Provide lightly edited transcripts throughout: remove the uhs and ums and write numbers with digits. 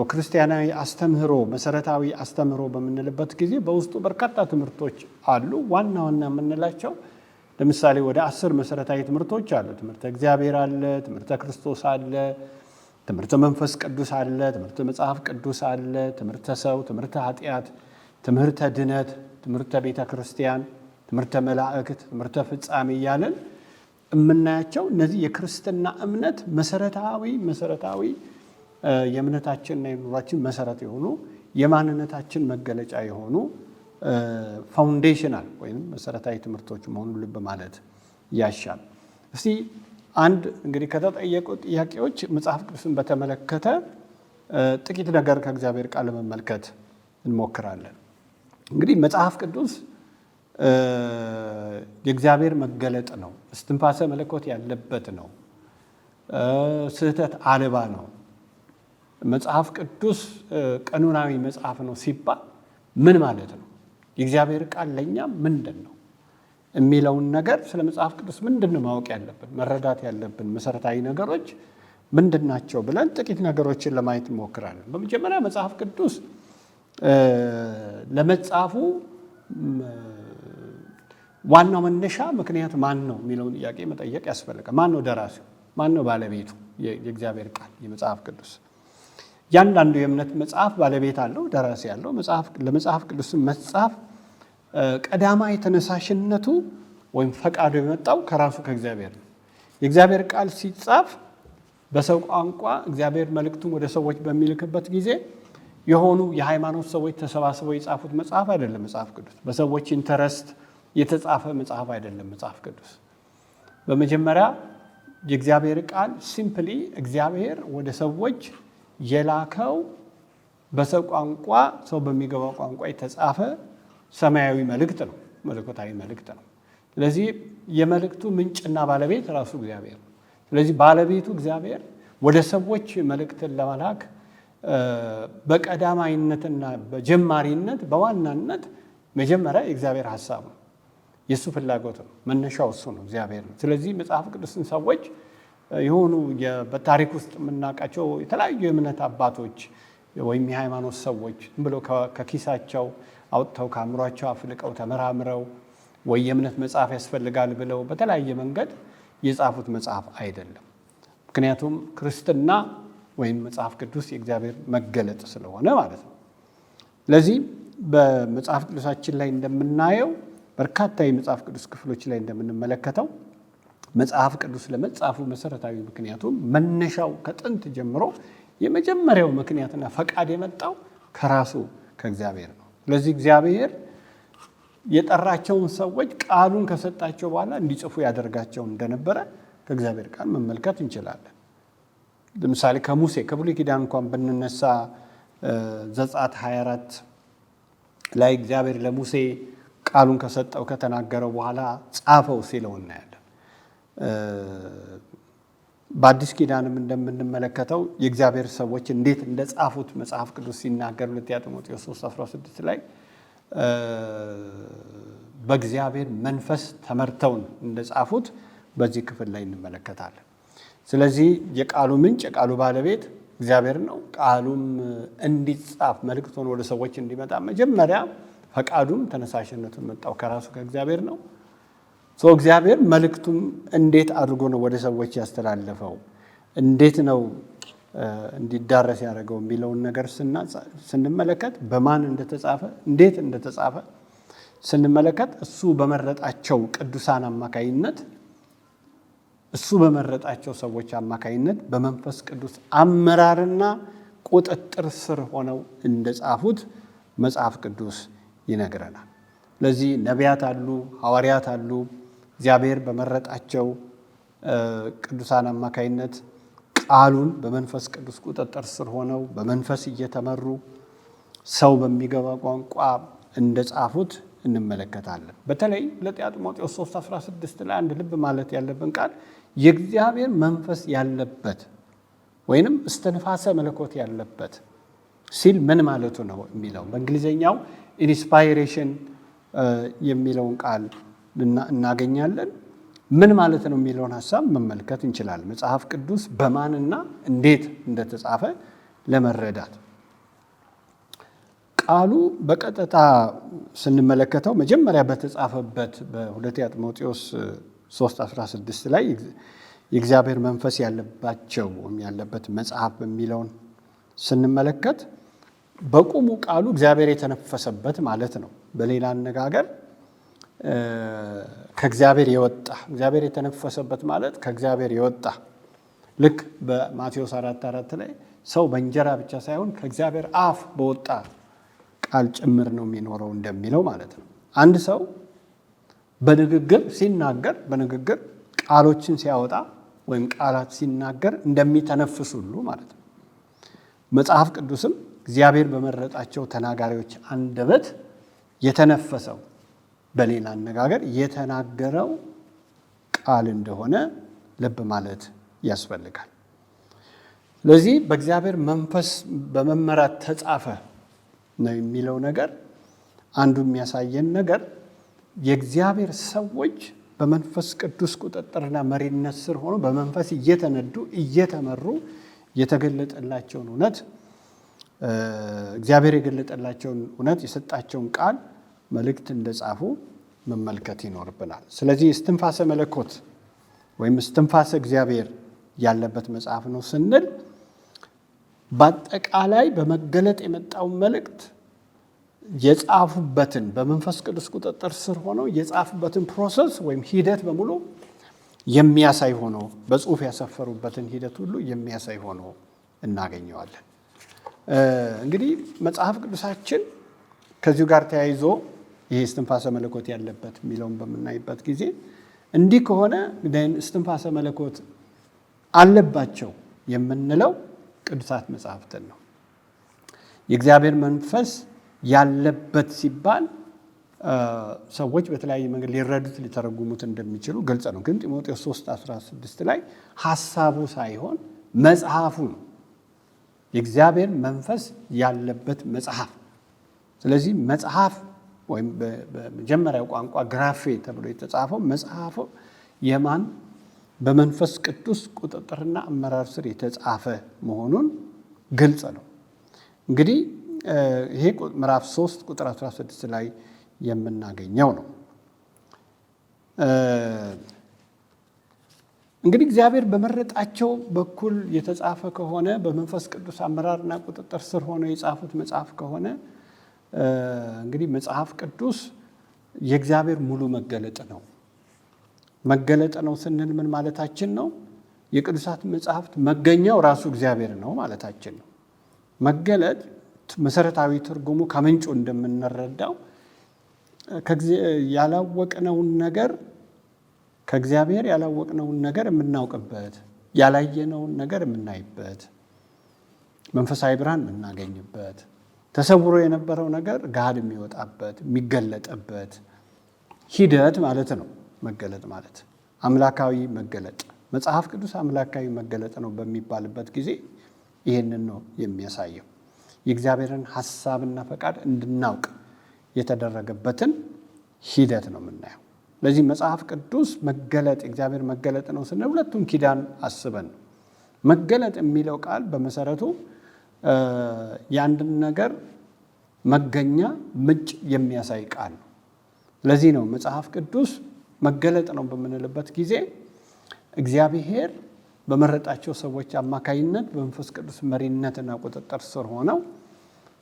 ክርስቲያናዊ አስተምህሮ መሰረታዊ አስተምህሮ በምንልበት ጊዜ በውስጡ በርካታ ትምህርቶች አሉ። ዋና ዋና የምንላቸው ለምሳሌ ወደ 10 መሰረታዊ ትምህርቶች አሉ። ትምህርተ እግዚአብሔር አለ፣ ትምህርተ ክርስቶስ አለ፣ ትምህርተ መንፈስ ቅዱስ አለ፣ ትምህርተ መጽሐፍ ቅዱስ አለ፣ ትምህርተ ሰው፣ ትምህርተ ኃጢአት፣ ትምህርተ ድነት፣ ትምህርተ ቤተ ክርስቲያን፣ ትምህርተ መላእክት፣ ትምህርተ ፍጻሜ እያለን የምናያቸው እነዚህ የክርስትና እምነት መሰረታዊ የእምነታችንና የኑሯችን መሰረት የሆኑ የማንነታችን መገለጫ የሆኑ ፋውንዴሽናል ወይም መሰረታዊ ትምህርቶች መሆኑን ልብ ማለት ያሻል። እስቲ አንድ እንግዲህ ከተጠየቁ ጥያቄዎች መጽሐፍ ቅዱስን በተመለከተ ጥቂት ነገር ከእግዚአብሔር ቃል ለመመልከት እንሞክራለን። እንግዲህ መጽሐፍ ቅዱስ የእግዚአብሔር መገለጥ ነው። እስትንፋሰ መለኮት ያለበት ነው። ስህተት አልባ ነው። መጽሐፍ ቅዱስ ቀኖናዊ መጽሐፍ ነው ሲባል ምን ማለት ነው? የእግዚአብሔር ቃል ለእኛ ምንድን ነው የሚለውን ነገር ስለ መጽሐፍ ቅዱስ ምንድን ነው ማወቅ ያለብን መረዳት ያለብን መሰረታዊ ነገሮች ምንድን ናቸው ብለን ጥቂት ነገሮችን ለማየት እንሞክራለን። በመጀመሪያ መጽሐፍ ቅዱስ ለመጻፉ ዋናው መነሻ ምክንያት ማን ነው የሚለውን ጥያቄ መጠየቅ ያስፈልጋል። ማን ነው ደራሲው? ማን ነው ባለቤቱ? የእግዚአብሔር ቃል የመጽሐፍ ቅዱስ እያንዳንዱ የእምነት መጽሐፍ ባለቤት አለው፣ ደራሲ አለው። ለመጽሐፍ ቅዱስ መጽሐፍ ቀዳማዊ ተነሳሽነቱ ወይም ፈቃዱ የመጣው ከራሱ ከእግዚአብሔር ነው። የእግዚአብሔር ቃል ሲጻፍ በሰው ቋንቋ እግዚአብሔር መልእክቱን ወደ ሰዎች በሚልክበት ጊዜ የሆኑ የሃይማኖት ሰዎች ተሰባስበው የጻፉት መጽሐፍ አይደለም። መጽሐፍ ቅዱስ በሰዎች ኢንተረስት የተጻፈ መጽሐፍ አይደለም። መጽሐፍ ቅዱስ በመጀመሪያ የእግዚአብሔር ቃል ሲምፕሊ እግዚአብሔር ወደ ሰዎች የላከው በሰው ቋንቋ ሰው በሚገባው ቋንቋ የተጻፈ ሰማያዊ መልእክት ነው፣ መለኮታዊ መልእክት ነው። ስለዚህ የመልእክቱ ምንጭና ባለቤት ራሱ እግዚአብሔር ነው። ስለዚህ ባለቤቱ እግዚአብሔር ወደ ሰዎች መልእክትን ለመላክ በቀዳማይነትና በጀማሪነት በዋናነት መጀመሪያ የእግዚአብሔር ሐሳብ ነው፣ የእሱ ፍላጎት ነው፣ መነሻው እሱ ነው፣ እግዚአብሔር ነው። ስለዚህ መጽሐፍ ቅዱስን ሰዎች የሆኑ በታሪክ ውስጥ የምናውቃቸው የተለያዩ የእምነት አባቶች ወይም የሃይማኖት ሰዎች ብለው ከኪሳቸው አውጥተው ከአእምሯቸው አፍልቀው ተመራምረው ወይ የእምነት መጽሐፍ ያስፈልጋል ብለው በተለያየ መንገድ የጻፉት መጽሐፍ አይደለም። ምክንያቱም ክርስትና ወይም መጽሐፍ ቅዱስ የእግዚአብሔር መገለጥ ስለሆነ ማለት ነው። ስለዚህ በመጽሐፍ ቅዱሳችን ላይ እንደምናየው በርካታ የመጽሐፍ ቅዱስ ክፍሎች ላይ እንደምንመለከተው መጽሐፍ ቅዱስ ለመጻፉ መሰረታዊ ምክንያቱም መነሻው ከጥንት ጀምሮ የመጀመሪያው ምክንያትና ፈቃድ የመጣው ከራሱ ከእግዚአብሔር ነው። ስለዚህ እግዚአብሔር የጠራቸውን ሰዎች ቃሉን ከሰጣቸው በኋላ እንዲጽፉ ያደርጋቸው እንደነበረ ከእግዚአብሔር ቃል መመልከት እንችላለን። ለምሳሌ ከሙሴ ከብሉይ ኪዳን እንኳን ብንነሳ ዘጸአት 24 ላይ እግዚአብሔር ለሙሴ ቃሉን ከሰጠው ከተናገረው በኋላ ጻፈው ሲለው እናያለን። በአዲስ ኪዳንም እንደምንመለከተው የእግዚአብሔር ሰዎች እንዴት እንደጻፉት መጽሐፍ ቅዱስ ሲናገር 2 ጢሞቴዎስ 3:16 ላይ በእግዚአብሔር መንፈስ ተመርተው እንደጻፉት በዚህ ክፍል ላይ እንመለከታለን። ስለዚህ የቃሉ ምንጭ የቃሉ ባለቤት እግዚአብሔር ነው። ቃሉም እንዲጻፍ መልእክቱን ወደ ሰዎች እንዲመጣ መጀመሪያ ፈቃዱም ተነሳሽነቱን መጣው ከራሱ ከእግዚአብሔር ነው። እግዚአብሔር መልእክቱም እንዴት አድርጎ ነው ወደ ሰዎች ያስተላለፈው፣ እንዴት ነው እንዲዳረስ ያደረገው የሚለውን ነገር ስንመለከት በማን እንደተጻፈ እንዴት እንደተጻፈ ስንመለከት እሱ በመረጣቸው ቅዱሳን አማካይነት እሱ በመረጣቸው ሰዎች አማካይነት በመንፈስ ቅዱስ አመራርና ቁጥጥር ስር ሆነው እንደጻፉት መጽሐፍ ቅዱስ ይነግረናል። ስለዚህ ነቢያት አሉ፣ ሐዋርያት አሉ። እግዚአብሔር በመረጣቸው ቅዱሳን አማካይነት ቃሉን በመንፈስ ቅዱስ ቁጥጥር ስር ሆነው በመንፈስ እየተመሩ ሰው በሚገባ ቋንቋ እንደጻፉት እንመለከታለን። በተለይ ለጢሞቴዎስ 3:16 ላይ አንድ ልብ ማለት ያለብን ቃል የእግዚአብሔር መንፈስ ያለበት ወይንም እስትንፋሰ መለኮት ያለበት ሲል ምን ማለቱ ነው የሚለው በእንግሊዝኛው ኢንስፓይሬሽን የሚለውን ቃል እናገኛለን። ምን ማለት ነው የሚለውን ሐሳብ መመልከት እንችላለን። መጽሐፍ ቅዱስ በማንና እንዴት እንደተጻፈ ለመረዳት ቃሉ በቀጥታ ስንመለከተው መጀመሪያ በተጻፈበት በሁለተኛ ጢሞቴዎስ 3:16 ላይ የእግዚአብሔር መንፈስ ያለባቸው ወይም ያለበት መጽሐፍ በሚለውን ስንመለከት በቁሙ ቃሉ እግዚአብሔር የተነፈሰበት ማለት ነው። በሌላ አነጋገር ከእግዚአብሔር የወጣ እግዚአብሔር የተነፈሰበት ማለት ከእግዚአብሔር የወጣ ልክ በማቴዎስ 4:4 ላይ ሰው በእንጀራ ብቻ ሳይሆን ከእግዚአብሔር አፍ በወጣ ቃል ጭምር ነው የሚኖረው እንደሚለው ማለት ነው። አንድ ሰው በንግግር ሲናገር በንግግር ቃሎችን ሲያወጣ ወይም ቃላት ሲናገር እንደሚተነፍስ ሁሉ ማለት ነው። መጽሐፍ ቅዱስም እግዚአብሔር በመረጣቸው ተናጋሪዎች አንደበት የተነፈሰው በሌላ አነጋገር የተናገረው ቃል እንደሆነ ልብ ማለት ያስፈልጋል። ስለዚህ በእግዚአብሔር መንፈስ በመመራት ተጻፈ ነው የሚለው ነገር አንዱ የሚያሳየን ነገር የእግዚአብሔር ሰዎች በመንፈስ ቅዱስ ቁጥጥርና መሪነት ስር ሆኖ በመንፈስ እየተነዱ እየተመሩ የተገለጠላቸውን እውነት እግዚአብሔር የገለጠላቸውን እውነት የሰጣቸውን ቃል መልእክት እንደጻፉ መመልከት ይኖርብናል። ስለዚህ እስትንፋሰ መለኮት ወይም እስትንፋሰ እግዚአብሔር ያለበት መጽሐፍ ነው ስንል በአጠቃላይ በመገለጥ የመጣውን መልእክት የጻፉበትን በመንፈስ ቅዱስ ቁጥጥር ስር ሆነው የጻፉበትን ፕሮሰስ ወይም ሂደት በሙሉ የሚያሳይ ሆኖ በጽሁፍ ያሰፈሩበትን ሂደት ሁሉ የሚያሳይ ሆኖ እናገኘዋለን። እንግዲህ መጽሐፍ ቅዱሳችን ከዚሁ ጋር ተያይዞ ይሄ እስትንፋሰ መለኮት ያለበት የሚለውን በምናይበት ጊዜ እንዲህ ከሆነ እስትንፋሰ መለኮት አለባቸው የምንለው ቅዱሳት መጽሐፍትን ነው። የእግዚአብሔር መንፈስ ያለበት ሲባል ሰዎች በተለያየ መንገድ ሊረዱት ሊተረጉሙት እንደሚችሉ ግልጽ ነው። ግን ጢሞቴዎስ 3:16 ላይ ሐሳቡ ሳይሆን መጽሐፉ ነው የእግዚአብሔር መንፈስ ያለበት መጽሐፍ። ስለዚህ መጽሐፍ ወይም በመጀመሪያው ቋንቋ ግራፌ ተብሎ የተጻፈው መጽሐፉ የማን በመንፈስ ቅዱስ ቁጥጥርና አመራር ስር የተጻፈ መሆኑን ግልጽ ነው። እንግዲህ ይሄ ምዕራፍ 3 ቁጥር 16 ላይ የምናገኘው ነው። እንግዲህ እግዚአብሔር በመረጣቸው በኩል የተጻፈ ከሆነ በመንፈስ ቅዱስ አመራርና ቁጥጥር ስር ሆነው የጻፉት መጽሐፍ ከሆነ እንግዲህ መጽሐፍ ቅዱስ የእግዚአብሔር ሙሉ መገለጥ ነው። መገለጥ ነው ስንል ምን ማለታችን ነው? የቅዱሳት መጽሐፍት መገኛው ራሱ እግዚአብሔር ነው ማለታችን ነው። መገለጥ መሰረታዊ ትርጉሙ ከምንጩ እንደምንረዳው ያላወቅነውን ነገር ከእግዚአብሔር ያላወቅነውን ነገር የምናውቅበት፣ ያላየነውን ነገር የምናይበት፣ መንፈሳዊ ብርሃን የምናገኝበት፣ ተሰውሮ የነበረው ነገር ገሃድ የሚወጣበት የሚገለጥበት ሂደት ማለት ነው። መገለጥ ማለት አምላካዊ መገለጥ፣ መጽሐፍ ቅዱስ አምላካዊ መገለጥ ነው በሚባልበት ጊዜ ይህንን ነው የሚያሳየው። የእግዚአብሔርን ሐሳብና ፈቃድ እንድናውቅ የተደረገበትን ሂደት ነው የምናየው። ለዚህ መጽሐፍ ቅዱስ መገለጥ የእግዚአብሔር መገለጥ ነው ስንል ሁለቱም ኪዳን አስበን ነው። መገለጥ የሚለው ቃል በመሰረቱ የአንድን ነገር መገኛ ምንጭ የሚያሳይ ቃል ነው። ለዚህ ነው መጽሐፍ ቅዱስ መገለጥ ነው በምንልበት ጊዜ እግዚአብሔር በመረጣቸው ሰዎች አማካይነት በመንፈስ ቅዱስ መሪነትና ቁጥጥር ስር ሆነው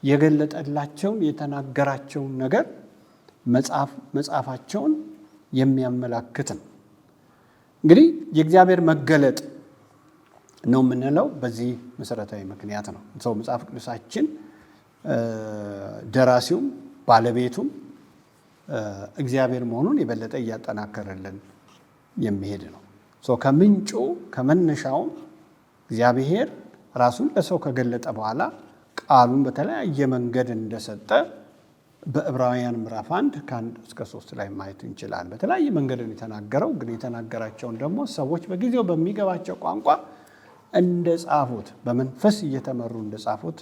የገለጠላቸውን የተናገራቸውን ነገር መጽሐፋቸውን የሚያመላክት ነው። እንግዲህ የእግዚአብሔር መገለጥ ነው የምንለው በዚህ መሰረታዊ ምክንያት ነው። ሰው መጽሐፍ ቅዱሳችን ደራሲውም ባለቤቱም እግዚአብሔር መሆኑን የበለጠ እያጠናከረልን የሚሄድ ነው። ከምንጩ ከመነሻው እግዚአብሔር ራሱን ለሰው ከገለጠ በኋላ ቃሉን በተለያየ መንገድ እንደሰጠ በዕብራውያን ምዕራፍ 1 ከ1-3 ላይ ማየት እንችላለን። በተለያየ መንገድ የተናገረው ግን የተናገራቸውን ደግሞ ሰዎች በጊዜው በሚገባቸው ቋንቋ እንደጻፉት በመንፈስ እየተመሩ እንደጻፉት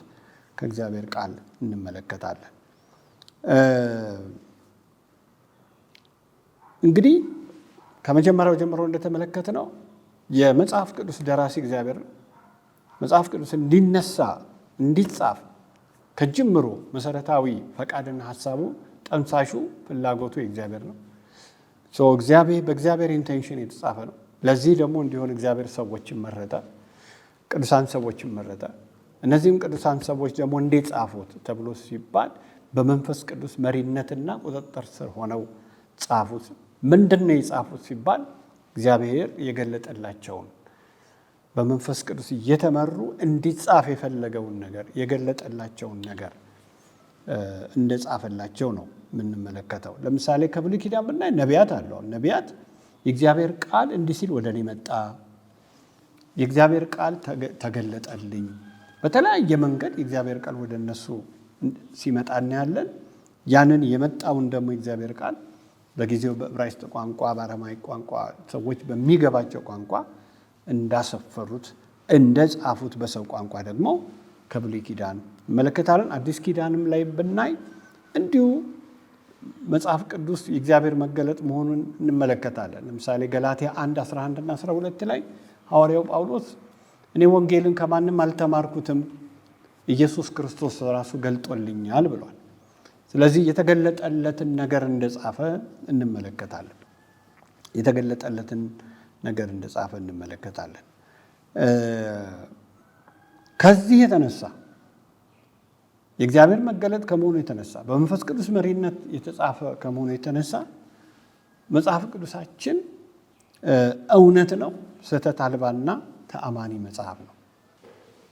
ከእግዚአብሔር ቃል እንመለከታለን። እንግዲህ ከመጀመሪያው ጀምሮ እንደተመለከትነው የመጽሐፍ ቅዱስ ደራሲ እግዚአብሔር መጽሐፍ ቅዱስ እንዲነሳ እንዲጻፍ ከጅምሩ መሰረታዊ ፈቃድና ሐሳቡ ጠንሳሹ ፍላጎቱ የእግዚአብሔር ነው። በእግዚአብሔር ኢንቴንሽን የተጻፈ ነው። ለዚህ ደግሞ እንዲሆን እግዚአብሔር ሰዎችን መረጠ፣ ቅዱሳን ሰዎችን መረጠ። እነዚህም ቅዱሳን ሰዎች ደግሞ እንዴት ጻፉት ተብሎ ሲባል በመንፈስ ቅዱስ መሪነትና ቁጥጥር ስር ሆነው ጻፉት። ምንድን ነው የጻፉት ሲባል እግዚአብሔር የገለጠላቸውን በመንፈስ ቅዱስ እየተመሩ እንዲጻፍ የፈለገውን ነገር የገለጠላቸውን ነገር እንደጻፈላቸው ነው የምንመለከተው። ለምሳሌ ከብሉይ ኪዳን ብናይ ነቢያት አለው። ነቢያት የእግዚአብሔር ቃል እንዲህ ሲል ወደ እኔ መጣ፣ የእግዚአብሔር ቃል ተገለጠልኝ። በተለያየ መንገድ የእግዚአብሔር ቃል ወደ እነሱ ሲመጣ እናያለን። ያንን የመጣውን ደግሞ የእግዚአብሔር ቃል በጊዜው በዕብራይስጥ ቋንቋ፣ በአረማይክ ቋንቋ ሰዎች በሚገባቸው ቋንቋ እንዳሰፈሩት እንደጻፉት በሰው ቋንቋ ደግሞ ከብሉይ ኪዳን እንመለከታለን። አዲስ ኪዳንም ላይ ብናይ እንዲሁ መጽሐፍ ቅዱስ የእግዚአብሔር መገለጥ መሆኑን እንመለከታለን። ለምሳሌ ገላትያ 1 11 እና 12 ላይ ሐዋርያው ጳውሎስ እኔ ወንጌልን ከማንም አልተማርኩትም፣ ኢየሱስ ክርስቶስ ራሱ ገልጦልኛል ብሏል። ስለዚህ የተገለጠለትን ነገር እንደጻፈ እንመለከታለን። የተገለጠለትን ነገር እንደጻፈ እንመለከታለን። ከዚህ የተነሳ የእግዚአብሔር መገለጥ ከመሆኑ የተነሳ በመንፈስ ቅዱስ መሪነት የተጻፈ ከመሆኑ የተነሳ መጽሐፍ ቅዱሳችን እውነት ነው፣ ስህተት አልባና ተአማኒ መጽሐፍ ነው።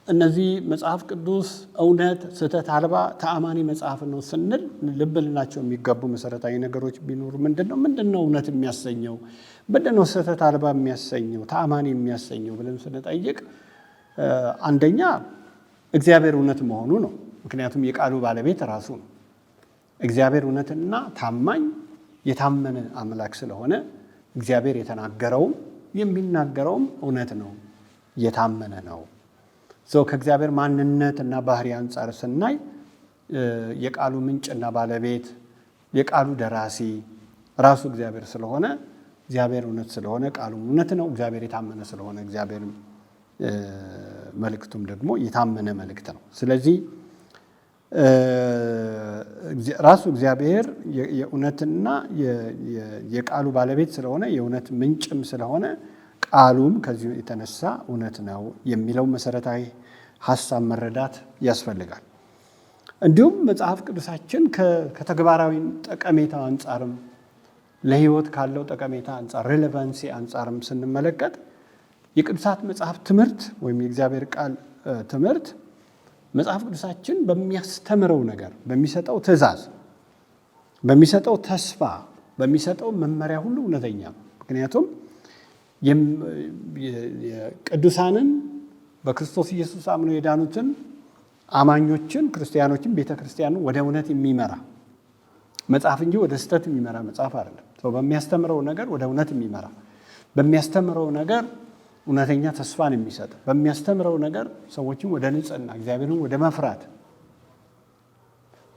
እነዚህ መጽሐፍ ቅዱስ እውነት፣ ስህተት አልባ፣ ተአማኒ መጽሐፍ ነው ስንል ልብ ልናቸው የሚገቡ መሰረታዊ ነገሮች ቢኖሩ ምንድን ነው እውነት የሚያሰኘው፣ ምንድን ነው ስህተት አልባ የሚያሰኘው፣ ተአማኒ የሚያሰኘው ብለን ስንጠይቅ አንደኛ እግዚአብሔር እውነት መሆኑ ነው። ምክንያቱም የቃሉ ባለቤት ራሱ ነው። እግዚአብሔር እውነትና ታማኝ የታመነ አምላክ ስለሆነ እግዚአብሔር የተናገረውም የሚናገረውም እውነት ነው፣ የታመነ ነው። ከእግዚአብሔር ማንነት እና ባህሪ አንጻር ስናይ የቃሉ ምንጭና ባለቤት የቃሉ ደራሲ ራሱ እግዚአብሔር ስለሆነ እግዚአብሔር እውነት ስለሆነ ቃሉም እውነት ነው። እግዚአብሔር የታመነ ስለሆነ እግዚአብሔር መልእክቱም ደግሞ የታመነ መልእክት ነው። ስለዚህ ራሱ እግዚአብሔር የእውነትና የቃሉ ባለቤት ስለሆነ የእውነት ምንጭም ስለሆነ ቃሉም ከዚህ የተነሳ እውነት ነው የሚለው መሰረታዊ ሐሳብ መረዳት ያስፈልጋል። እንዲሁም መጽሐፍ ቅዱሳችን ከተግባራዊ ጠቀሜታ አንጻርም ለሕይወት ካለው ጠቀሜታ አንጻር ሬሌቫንሲ አንጻርም ስንመለከት የቅዱሳት መጽሐፍ ትምህርት ወይም የእግዚአብሔር ቃል ትምህርት መጽሐፍ ቅዱሳችን በሚያስተምረው ነገር፣ በሚሰጠው ትእዛዝ፣ በሚሰጠው ተስፋ፣ በሚሰጠው መመሪያ ሁሉ እውነተኛ ነው። ምክንያቱም ቅዱሳንን በክርስቶስ ኢየሱስ አምነው የዳኑትን አማኞችን ክርስቲያኖችን ቤተ ክርስቲያንን ወደ እውነት የሚመራ መጽሐፍ እንጂ ወደ ስህተት የሚመራ መጽሐፍ አይደለም። በሚያስተምረው ነገር ወደ እውነት የሚመራ በሚያስተምረው ነገር እውነተኛ ተስፋን የሚሰጥ በሚያስተምረው ነገር ሰዎችን ወደ ንጽህና እግዚአብሔርን ወደ መፍራት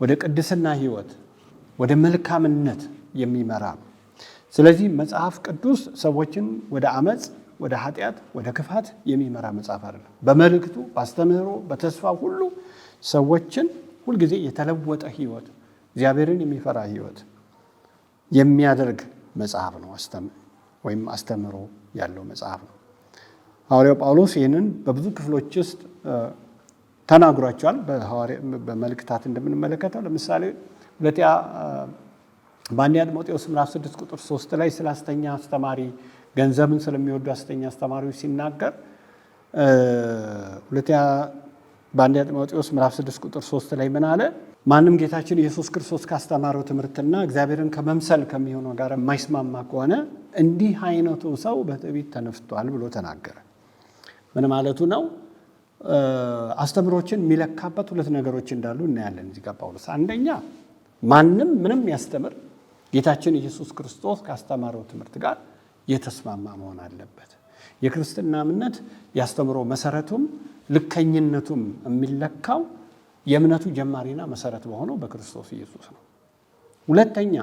ወደ ቅድስና ሕይወት ወደ መልካምነት የሚመራ ነው። ስለዚህ መጽሐፍ ቅዱስ ሰዎችን ወደ አመፅ፣ ወደ ኃጢአት፣ ወደ ክፋት የሚመራ መጽሐፍ አይደለም። በመልእክቱ፣ በአስተምህሮ፣ በተስፋ ሁሉ ሰዎችን ሁልጊዜ የተለወጠ ሕይወት እግዚአብሔርን የሚፈራ ሕይወት የሚያደርግ መጽሐፍ ነው። ወይም አስተምህሮ ያለው መጽሐፍ ነው። ሐዋርያው ጳውሎስ ይህንን በብዙ ክፍሎች ውስጥ ተናግሯቸዋል። በመልእክታት እንደምንመለከተው ለምሳሌ በአንደኛ ጢሞቴዎስ ምዕራፍ 6 ቁጥር 3 ላይ ስለ ሐሰተኛ አስተማሪ ገንዘብን ስለሚወዱ ሐሰተኛ አስተማሪዎች ሲናገር በአንደኛ ጢሞቴዎስ ምዕራፍ 6 ቁጥር 3 ላይ ምን አለ? ማንም ጌታችን ኢየሱስ ክርስቶስ ካስተማረው ትምህርትና እግዚአብሔርን ከመምሰል ከሚሆነው ጋር የማይስማማ ከሆነ እንዲህ አይነቱ ሰው በትዕቢት ተነፍቷል ብሎ ተናገረ። ምን ማለቱ ነው? አስተምሮችን የሚለካበት ሁለት ነገሮች እንዳሉ እናያለን እዚህ ጋር ጳውሎስ። አንደኛ ማንም ምንም ያስተምር ጌታችን ኢየሱስ ክርስቶስ ካስተማረው ትምህርት ጋር የተስማማ መሆን አለበት። የክርስትና እምነት ያስተምሮ መሰረቱም ልከኝነቱም የሚለካው የእምነቱ ጀማሪና መሰረት በሆነው በክርስቶስ ኢየሱስ ነው። ሁለተኛ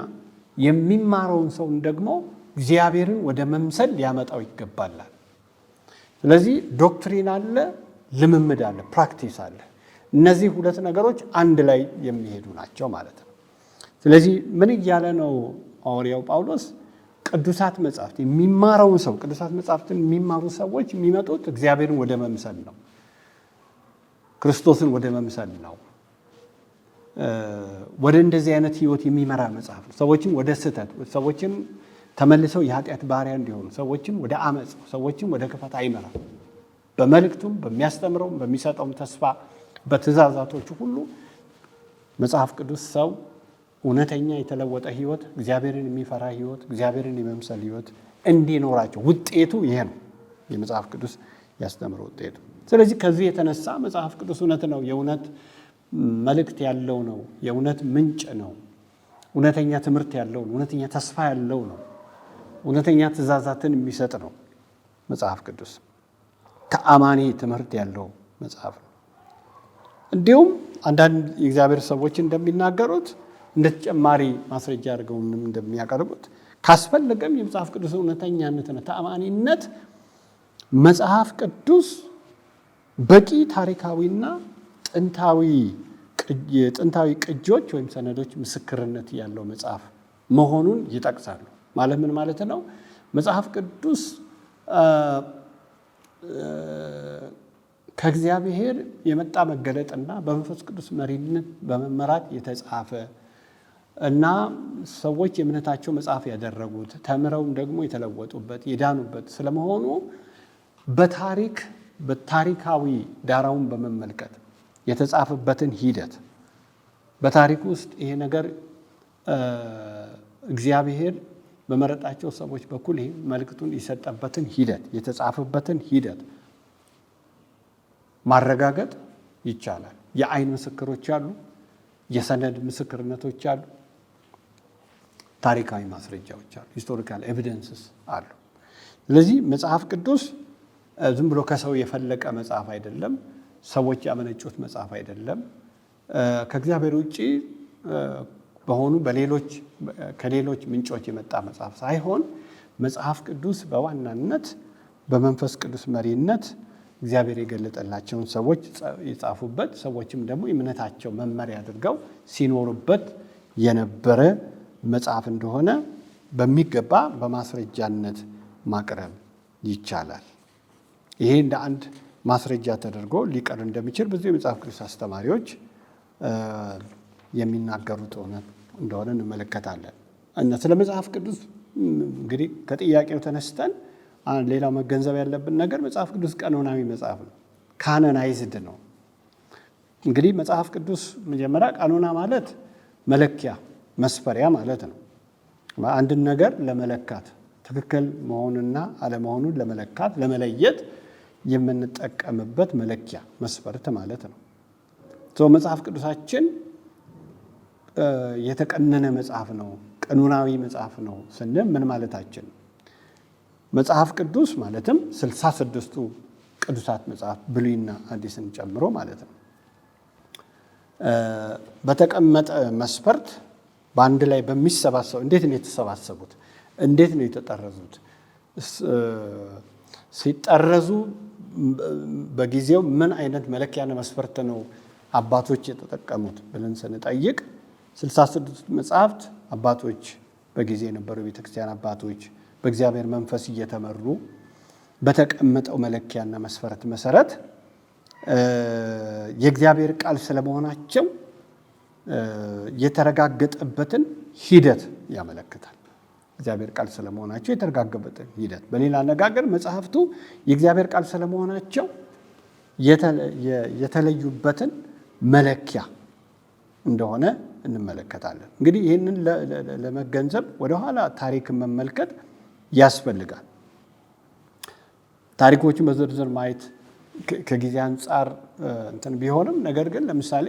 የሚማረውን ሰውን ደግሞ እግዚአብሔርን ወደ መምሰል ሊያመጣው ይገባላል። ስለዚህ ዶክትሪን አለ፣ ልምምድ አለ፣ ፕራክቲስ አለ። እነዚህ ሁለት ነገሮች አንድ ላይ የሚሄዱ ናቸው ማለት ነው። ስለዚህ ምን እያለ ነው ሐዋርያው ጳውሎስ? ቅዱሳት መጻሕፍት የሚማረውን ሰው ቅዱሳት መጻሕፍትን የሚማሩ ሰዎች የሚመጡት እግዚአብሔርን ወደ መምሰል ነው፣ ክርስቶስን ወደ መምሰል ነው። ወደ እንደዚህ አይነት ህይወት የሚመራ መጽሐፍ ነው። ሰዎችን ወደ ስህተት፣ ሰዎችን ተመልሰው የኃጢአት ባሪያ እንዲሆኑ፣ ሰዎችን ወደ አመፅ፣ ሰዎችን ወደ ክፋት አይመራም። በመልእክቱም በሚያስተምረውም በሚሰጠውም ተስፋ በትእዛዛቶቹ ሁሉ መጽሐፍ ቅዱስ ሰው እውነተኛ የተለወጠ ህይወት፣ እግዚአብሔርን የሚፈራ ህይወት፣ እግዚአብሔርን የመምሰል ህይወት እንዲኖራቸው ውጤቱ ይሄ ነው፣ የመጽሐፍ ቅዱስ ያስተምረ ውጤቱ። ስለዚህ ከዚህ የተነሳ መጽሐፍ ቅዱስ እውነት ነው፣ የእውነት መልእክት ያለው ነው፣ የእውነት ምንጭ ነው፣ እውነተኛ ትምህርት ያለው ነው፣ እውነተኛ ተስፋ ያለው ነው፣ እውነተኛ ትእዛዛትን የሚሰጥ ነው። መጽሐፍ ቅዱስ ተአማኒ ትምህርት ያለው መጽሐፍ ነው። እንዲሁም አንዳንድ የእግዚአብሔር ሰዎች እንደሚናገሩት እንደ ተጨማሪ ማስረጃ አድርገው እንደሚያቀርቡት ካስፈለገም የመጽሐፍ ቅዱስ እውነተኛነትና ተአማኒነት መጽሐፍ ቅዱስ በቂ ታሪካዊና ጥንታዊ ቅጂዎች ወይም ሰነዶች ምስክርነት ያለው መጽሐፍ መሆኑን ይጠቅሳሉ። ማለት ምን ማለት ነው? መጽሐፍ ቅዱስ ከእግዚአብሔር የመጣ መገለጥና በመንፈስ ቅዱስ መሪነት በመመራት የተጻፈ እና ሰዎች የእምነታቸው መጽሐፍ ያደረጉት ተምረውም ደግሞ የተለወጡበት የዳኑበት ስለመሆኑ በታሪካዊ ዳራውን በመመልከት የተጻፈበትን ሂደት በታሪክ ውስጥ ይሄ ነገር እግዚአብሔር በመረጣቸው ሰዎች በኩል ይሄ መልእክቱን የሰጠበትን ሂደት የተጻፈበትን ሂደት ማረጋገጥ ይቻላል። የአይን ምስክሮች አሉ፣ የሰነድ ምስክርነቶች አሉ፣ ታሪካዊ ማስረጃዎች አሉ፣ ሂስቶሪካል ኤቪደንስስ አሉ። ስለዚህ መጽሐፍ ቅዱስ ዝም ብሎ ከሰው የፈለቀ መጽሐፍ አይደለም፣ ሰዎች ያመነጩት መጽሐፍ አይደለም፣ ከእግዚአብሔር ውጭ በሆኑ ከሌሎች ምንጮች የመጣ መጽሐፍ ሳይሆን መጽሐፍ ቅዱስ በዋናነት በመንፈስ ቅዱስ መሪነት እግዚአብሔር የገለጠላቸውን ሰዎች የጻፉበት፣ ሰዎችም ደግሞ የእምነታቸው መመሪያ አድርገው ሲኖሩበት የነበረ መጽሐፍ እንደሆነ በሚገባ በማስረጃነት ማቅረብ ይቻላል። ይሄ እንደ አንድ ማስረጃ ተደርጎ ሊቀር እንደሚችል ብዙ የመጽሐፍ ቅዱስ አስተማሪዎች የሚናገሩት እውነት እንደሆነ እንመለከታለን። እና ስለ መጽሐፍ ቅዱስ እንግዲህ ከጥያቄው ተነስተን ሌላው መገንዘብ ያለብን ነገር መጽሐፍ ቅዱስ ቀኖናዊ መጽሐፍ ነው፣ ካኖናይዝድ ነው። እንግዲህ መጽሐፍ ቅዱስ መጀመሪያ ቀኖና ማለት መለኪያ መስፈሪያ ማለት ነው። አንድን ነገር ለመለካት ትክክል መሆኑንና አለመሆኑን ለመለካት ለመለየት የምንጠቀምበት መለኪያ መስፈርት ማለት ነው። መጽሐፍ ቅዱሳችን የተቀነነ መጽሐፍ ነው፣ ቀኖናዊ መጽሐፍ ነው ስንል ምን ማለታችን? መጽሐፍ ቅዱስ ማለትም 66ቱ ቅዱሳት መጽሐፍ ብሉይና አዲስን ጨምሮ ማለት ነው። በተቀመጠ መስፈርት በአንድ ላይ በሚሰባሰቡ እንዴት ነው የተሰባሰቡት? እንዴት ነው የተጠረዙት? ሲጠረዙ በጊዜው ምን አይነት መለኪያና መስፈርት ነው አባቶች የተጠቀሙት ብለን ስንጠይቅ 66 መጽሐፍት አባቶች በጊዜ የነበሩ የቤተክርስቲያን አባቶች በእግዚአብሔር መንፈስ እየተመሩ በተቀመጠው መለኪያና መስፈርት መሰረት የእግዚአብሔር ቃል ስለመሆናቸው የተረጋገጠበትን ሂደት ያመለክታል። እግዚአብሔር ቃል ስለመሆናቸው የተረጋገጠበትን ሂደት፣ በሌላ አነጋገር መጽሐፍቱ የእግዚአብሔር ቃል ስለመሆናቸው የተለዩበትን መለኪያ እንደሆነ እንመለከታለን። እንግዲህ ይህንን ለመገንዘብ ወደኋላ ታሪክን መመልከት ያስፈልጋል። ታሪኮችን በዝርዝር ማየት ከጊዜ አንጻር እንትን ቢሆንም ነገር ግን ለምሳሌ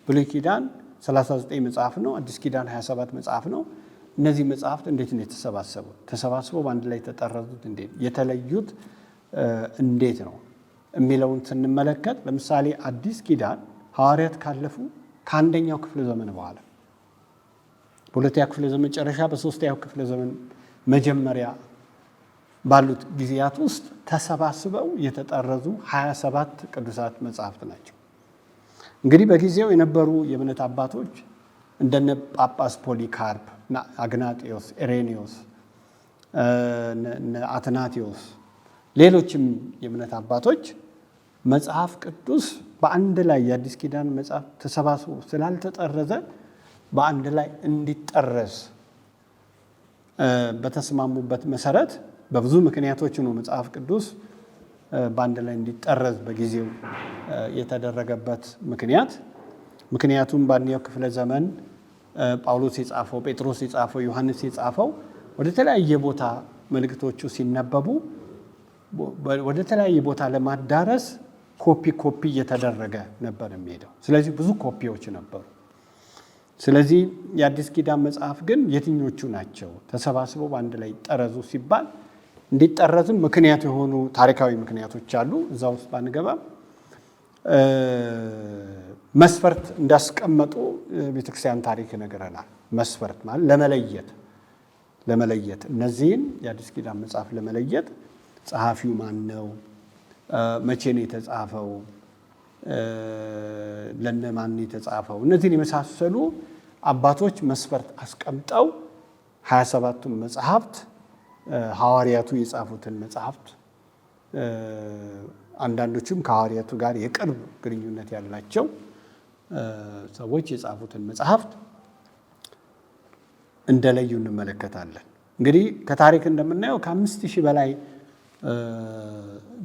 ብሉይ ኪዳን 39 መጽሐፍ ነው፣ አዲስ ኪዳን 27 መጽሐፍ ነው። እነዚህ መጽሐፍት እንዴት ነው የተሰባሰቡት? ተሰባስበው በአንድ ላይ የተጠረዙት እንዴት፣ የተለዩት እንዴት ነው የሚለውን ስንመለከት ለምሳሌ አዲስ ኪዳን ሐዋርያት ካለፉ ከአንደኛው ክፍለ ዘመን በኋላ በሁለተኛው ክፍለ ዘመን መጨረሻ በሶስተኛው ክፍለ ዘመን መጀመሪያ ባሉት ጊዜያት ውስጥ ተሰባስበው የተጠረዙ 27 ቅዱሳት መጽሐፍት ናቸው። እንግዲህ በጊዜው የነበሩ የእምነት አባቶች እንደነ ጳጳስ ፖሊካርፕ፣ አግናጢዮስ፣ ኢሬኒዮስ፣ አትናቴዎስ ሌሎችም የእምነት አባቶች መጽሐፍ ቅዱስ በአንድ ላይ የአዲስ ኪዳን መጽሐፍ ተሰባስቦ ስላልተጠረዘ በአንድ ላይ እንዲጠረዝ በተስማሙበት መሰረት በብዙ ምክንያቶች ነው መጽሐፍ ቅዱስ በአንድ ላይ እንዲጠረዝ በጊዜው የተደረገበት ምክንያቱም በአንደኛው ክፍለ ዘመን ጳውሎስ የጻፈው፣ ጴጥሮስ የጻፈው፣ ዮሐንስ የጻፈው ወደ ተለያየ ቦታ መልእክቶቹ ሲነበቡ ወደ ተለያየ ቦታ ለማዳረስ ኮፒ እየተደረገ ነበር የሚሄደው። ስለዚህ ብዙ ኮፒዎች ነበሩ። ስለዚህ የአዲስ ኪዳን መጽሐፍ ግን የትኞቹ ናቸው ተሰባስበው በአንድ ላይ ጠረዙ ሲባል እንዲጠረዝም ምክንያት የሆኑ ታሪካዊ ምክንያቶች አሉ። እዛ ውስጥ ባንገባም መስፈርት እንዳስቀመጡ ቤተክርስቲያን ታሪክ ይነግረናል። መስፈርት ማለት ለመለየት እነዚህን የአዲስ ኪዳን መጽሐፍ ለመለየት ጸሐፊው ማን ነው፣ መቼ ነው የተጻፈው፣ ለነማን ነው የተጻፈው፣ እነዚህን የመሳሰሉ አባቶች መስፈርት አስቀምጠው 27ቱን መጽሐፍት ሐዋርያቱ የጻፉትን መጽሐፍት አንዳንዶቹም ከሐዋርያቱ ጋር የቅርብ ግንኙነት ያላቸው ሰዎች የጻፉትን መጽሐፍት እንደለዩ እንመለከታለን። እንግዲህ ከታሪክ እንደምናየው ከ5000 በላይ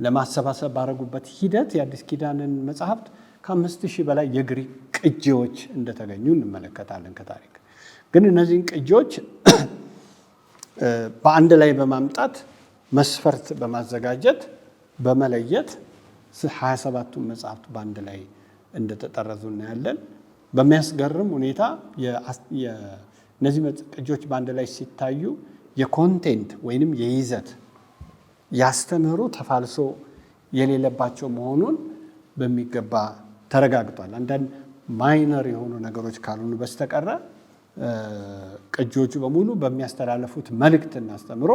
ለማሰባሰብ ባረጉበት ሂደት የአዲስ ኪዳንን መጽሐፍት ከ5000 በላይ የግሪክ ቅጂዎች እንደተገኙ እንመለከታለን። ከታሪክ ግን እነዚህን ቅጂዎች በአንድ ላይ በማምጣት መስፈርት በማዘጋጀት በመለየት 27ቱን መጽሐፍት በአንድ ላይ እንደተጠረዙ እናያለን። በሚያስገርም ሁኔታ እነዚህ ቅጂዎች በአንድ ላይ ሲታዩ የኮንቴንት ወይንም የይዘት ያስተምህሮ ተፋልሶ የሌለባቸው መሆኑን በሚገባ ተረጋግጧል። አንዳንድ ማይነር የሆኑ ነገሮች ካልሆኑ በስተቀረ ቅጂዎቹ በሙሉ በሚያስተላለፉት መልእክትና አስተምህሮ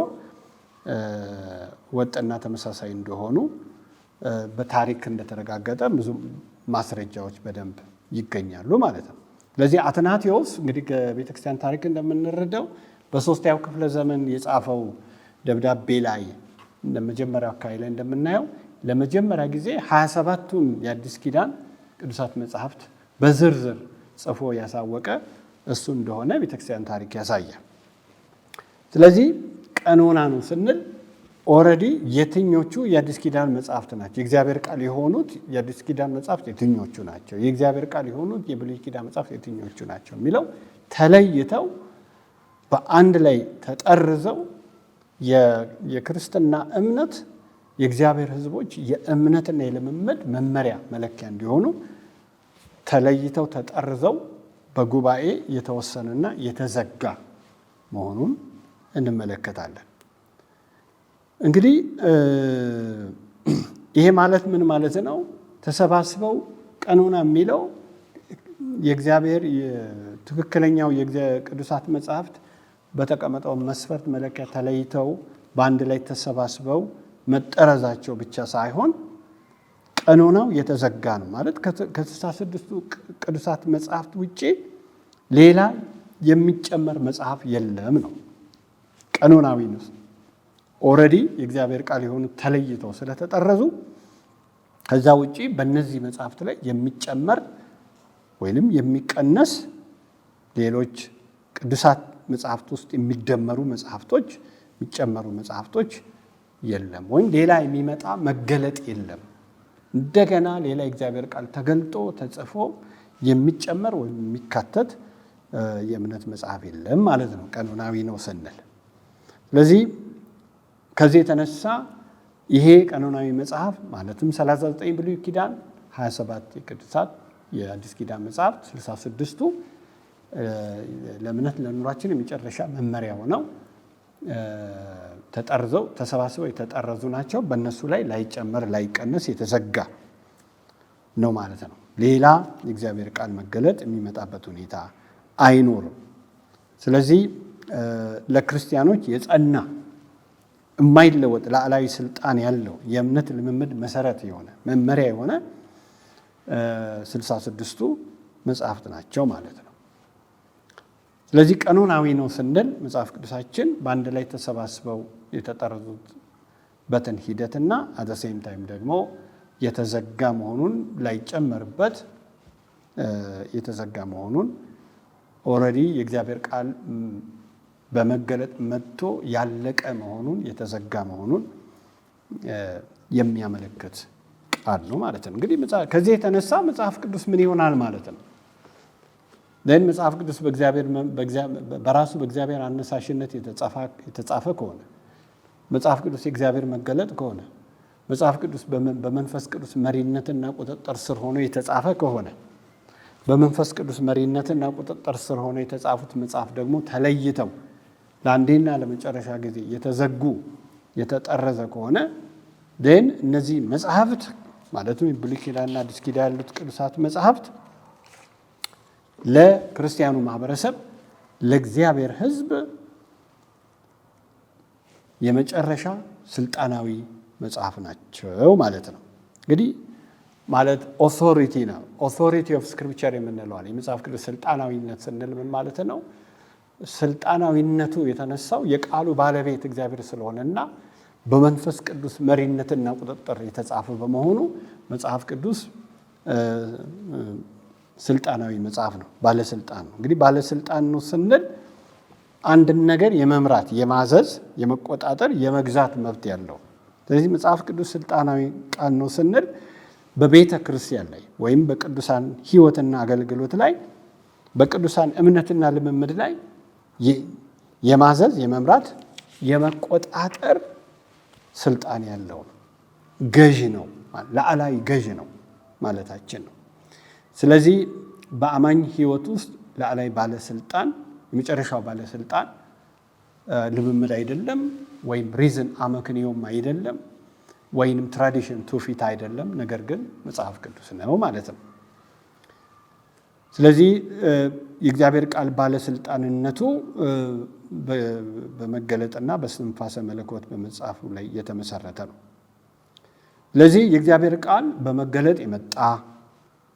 ወጥና ተመሳሳይ እንደሆኑ በታሪክ እንደተረጋገጠ ብዙ ማስረጃዎች በደንብ ይገኛሉ ማለት ነው። ስለዚህ አትናቴዎስ እንግዲህ ከቤተክርስቲያን ታሪክ እንደምንረዳው በ3ኛው ክፍለ ዘመን የጻፈው ደብዳቤ ላይ ለመጀመሪያው አካባቢ ላይ እንደምናየው ለመጀመሪያ ጊዜ 27ቱን የአዲስ ኪዳን ቅዱሳት መጽሐፍት በዝርዝር ጽፎ ያሳወቀ እሱ እንደሆነ ቤተክርስቲያን ታሪክ ያሳያል። ስለዚህ ቀኖና ነው ስንል ኦልሬዲ የትኞቹ የአዲስ ኪዳን መጽሐፍት ናቸው፣ የእግዚአብሔር ቃል የሆኑት የአዲስ ኪዳን መጽሐፍት የትኞቹ ናቸው፣ የእግዚአብሔር ቃል የሆኑት የብሉይ ኪዳን መጽሐፍት የትኞቹ ናቸው የሚለው ተለይተው በአንድ ላይ ተጠርዘው የክርስትና እምነት የእግዚአብሔር ሕዝቦች የእምነትና የልምምድ መመሪያ መለኪያ እንዲሆኑ ተለይተው ተጠርዘው በጉባኤ የተወሰነና የተዘጋ መሆኑን እንመለከታለን። እንግዲህ ይሄ ማለት ምን ማለት ነው? ተሰባስበው ቀኖና የሚለው የእግዚአብሔር ትክክለኛው የቅዱሳት መጽሐፍት በተቀመጠው መስፈርት መለኪያ ተለይተው በአንድ ላይ ተሰባስበው መጠረዛቸው ብቻ ሳይሆን ቀኖናው የተዘጋ ነው ማለት ከ66ቱ ቅዱሳት መጽሐፍት ውጪ ሌላ የሚጨመር መጽሐፍ የለም ነው። ቀኖናዊ ነው። ኦልሬዲ የእግዚአብሔር ቃል የሆኑ ተለይተው ስለተጠረዙ ከዛ ውጪ በእነዚህ መጽሐፍት ላይ የሚጨመር ወይንም የሚቀነስ ሌሎች ቅዱሳት መጽሐፍት ውስጥ የሚጨመሩ መጽሐፍቶች የለም፣ ወይም ሌላ የሚመጣ መገለጥ የለም። እንደገና ሌላ የእግዚአብሔር ቃል ተገልጦ ተጽፎ የሚጨመር ወይም የሚካተት የእምነት መጽሐፍ የለም ማለት ነው ቀኖናዊ ነው ስንል። ስለዚህ ከዚህ የተነሳ ይሄ ቀኖናዊ መጽሐፍ ማለትም 39 ብሉይ ኪዳን፣ 27 የቅዱሳት የአዲስ ኪዳን መጽሐፍት 66ቱ ለእምነት ለኑሯችን የመጨረሻ መመሪያ ሆነው ተጠርዘው ተሰባስበው የተጠረዙ ናቸው። በእነሱ ላይ ላይጨመር ላይቀነስ የተዘጋ ነው ማለት ነው። ሌላ የእግዚአብሔር ቃል መገለጥ የሚመጣበት ሁኔታ አይኖርም። ስለዚህ ለክርስቲያኖች የጸና የማይለወጥ ላዕላዊ ስልጣን ያለው የእምነት ልምምድ መሰረት የሆነ መመሪያ የሆነ 66ቱ መጽሐፍት ናቸው ማለት ነው። ስለዚህ ቀኖናዊ ነው ስንል መጽሐፍ ቅዱሳችን በአንድ ላይ ተሰባስበው የተጠረዙበትን ሂደትና አት ዘ ሴም ታይም ደግሞ የተዘጋ መሆኑን ላይጨመርበት የተዘጋ መሆኑን ኦልሬዲ የእግዚአብሔር ቃል በመገለጥ መጥቶ ያለቀ መሆኑን የተዘጋ መሆኑን የሚያመለክት ቃል ነው ማለት ነው። እንግዲህ ከዚህ የተነሳ መጽሐፍ ቅዱስ ምን ይሆናል ማለት ነው? መጽሐፍ ቅዱስ በራሱ በእግዚአብሔር አነሳሽነት የተጻፈ ከሆነ፣ መጽሐፍ ቅዱስ የእግዚአብሔር መገለጥ ከሆነ፣ መጽሐፍ ቅዱስ በመንፈስ ቅዱስ መሪነትና ቁጥጥር ስር ሆኖ የተጻፈ ከሆነ፣ በመንፈስ ቅዱስ መሪነትና ቁጥጥር ስር ሆኖ የተጻፉት መጽሐፍ ደግሞ ተለይተው ለአንዴና ለመጨረሻ ጊዜ የተዘጉ የተጠረዘ ከሆነ እነዚህ መጽሐፍት ማለትም የብሉይ ኪዳንና አዲስ ኪዳን ያሉት ቅዱሳት መጽሐፍት ለክርስቲያኑ ማህበረሰብ ለእግዚአብሔር ሕዝብ የመጨረሻ ስልጣናዊ መጽሐፍ ናቸው ማለት ነው። እንግዲህ ማለት ኦቶሪቲ ነው። ኦቶሪቲ ኦፍ ስክሪፕቸር የምንለው የመጽሐፍ ቅዱስ ስልጣናዊነት ስንል ምን ማለት ነው? ስልጣናዊነቱ የተነሳው የቃሉ ባለቤት እግዚአብሔር ስለሆነና በመንፈስ ቅዱስ መሪነትና ቁጥጥር የተጻፈ በመሆኑ መጽሐፍ ቅዱስ ስልጣናዊ መጽሐፍ ነው። ባለስልጣን ነው። እንግዲህ ባለስልጣን ነው ስንል አንድን ነገር የመምራት፣ የማዘዝ፣ የመቆጣጠር፣ የመግዛት መብት ያለው። ስለዚህ መጽሐፍ ቅዱስ ስልጣናዊ ቃል ነው ስንል በቤተ ክርስቲያን ላይ ወይም በቅዱሳን ሕይወትና አገልግሎት ላይ በቅዱሳን እምነትና ልምምድ ላይ የማዘዝ፣ የመምራት፣ የመቆጣጠር ስልጣን ያለው ነው። ገዥ ነው፣ ላዕላይ ገዥ ነው ማለታችን ነው። ስለዚህ በአማኝ ሕይወት ውስጥ ላዕላይ ባለስልጣን፣ የመጨረሻው ባለስልጣን ልምምድ አይደለም፣ ወይም ሪዝን አመክንዮም አይደለም፣ ወይንም ትራዲሽን ትውፊት አይደለም፣ ነገር ግን መጽሐፍ ቅዱስ ነው ማለት ነው። ስለዚህ የእግዚአብሔር ቃል ባለስልጣንነቱ በመገለጥና በስንፋሰ መለኮት በመጽሐፉ ላይ የተመሰረተ ነው። ስለዚህ የእግዚአብሔር ቃል በመገለጥ የመጣ